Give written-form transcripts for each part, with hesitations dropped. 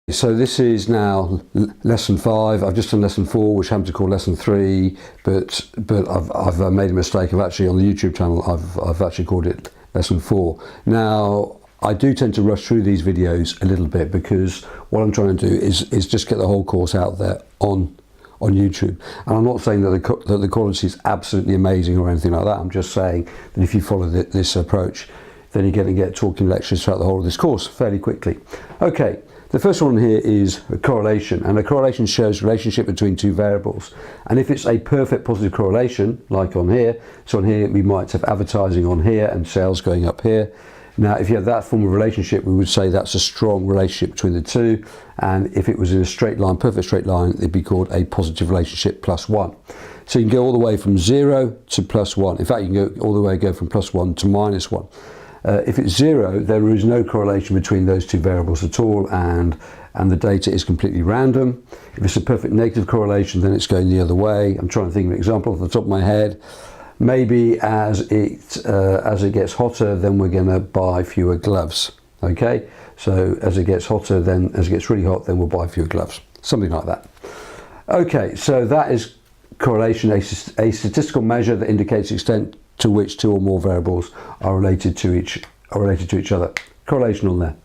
So this is now lesson 5. I've just done lesson 4, which happens to call lesson 3, but I've made a mistake. I've actually, on the YouTube channel, I've actually called it lesson 4. Now, I do tend to rush through these videos a little bit because what I'm trying to do is just get the whole course out there on YouTube. And I'm not saying that the quality is absolutely amazing or anything like that. I'm just saying that if you follow this approach, then you're going to get talking lectures throughout the whole of this course fairly quickly. Okay. The first one here is a correlation, and a correlation shows relationship between two variables. And if it's a perfect positive correlation, like on here, so on here we might have advertising on here and sales going up here. Now, if you have that form of relationship, we would say that's a strong relationship between the two. And if it was in a straight line, perfect straight line, it'd be called a positive relationship +1. So you can go all the way from 0 to +1. In fact, you can go all the way from +1 to -1. If it's 0, there is no correlation between those two variables at all, and the data is completely random. If it's a perfect negative correlation, then it's going the other way. I'm trying to think of an example off the top of my head. Maybe as it gets hotter, then we're going to buy fewer gloves. Okay, so as it gets hotter, then as it gets really hot, then we'll buy fewer gloves. Something like that. Okay, so that is correlation, a statistical measure that indicates the extent to which two or more variables are related to each other. Correlation on there.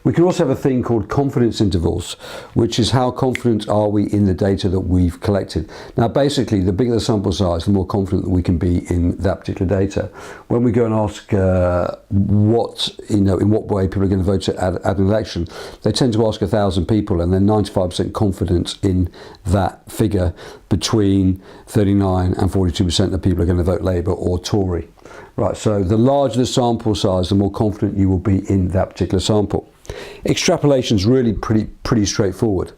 We can also have a thing called confidence intervals, which is how confident are we in the data that we've collected. Now, basically, the bigger the sample size, the more confident that we can be in that particular data. When we go and ask in what way people are going to vote at an election, they tend to ask 1,000 people, and they're 95% confident in that figure. Between 39 and 42% of people are going to vote Labour or Tory. Right, so the larger the sample size, the more confident you will be in that particular sample. Extrapolation is really pretty straightforward.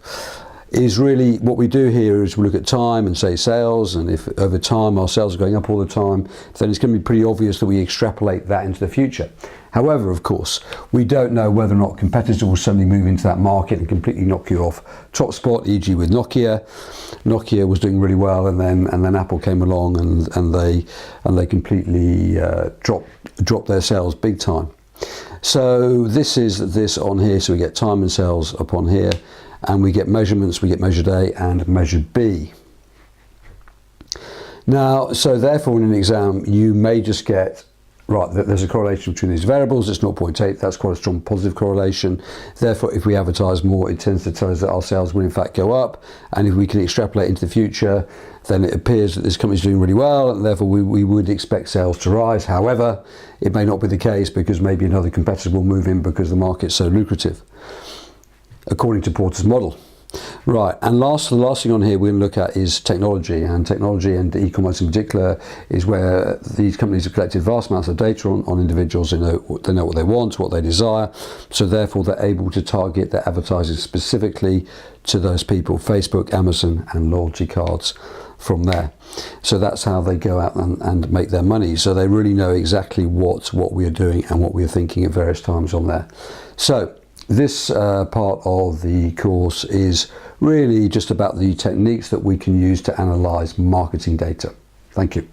Is really what we do here is we look at time and say sales, and if over time our sales are going up all the time, then it's going to be pretty obvious that we extrapolate that into the future. However, of course, we don't know whether or not competitors will suddenly move into that market and completely knock you off top spot, e.g. with Nokia. Nokia was doing really well, and then Apple came along and they completely dropped their sales big time. So this is this on here, so we get time and sales up on here, and we get measurements, we get measured A and measured B. Now, so therefore in an exam, you may just get, right, there's a correlation between these variables, it's 0.8, that's quite a strong positive correlation. Therefore, if we advertise more, it tends to tell us that our sales will in fact go up. And if we can extrapolate into the future, then it appears that this company is doing really well, and therefore we would expect sales to rise. However, it may not be the case because maybe another competitor will move in because the market's so lucrative, according to Porter's model. Right, and the last thing on here we're going to look at is technology, and e-commerce in particular is where these companies have collected vast amounts of data on individuals. They know what they want, what they desire, so therefore they're able to target their advertising specifically to those people, Facebook, Amazon and loyalty cards from there. So that's how they go out and make their money. So they really know exactly what we are doing and what we are thinking at various times on there. So this part of the course is really just about the techniques that we can use to analyze marketing data. Thank you.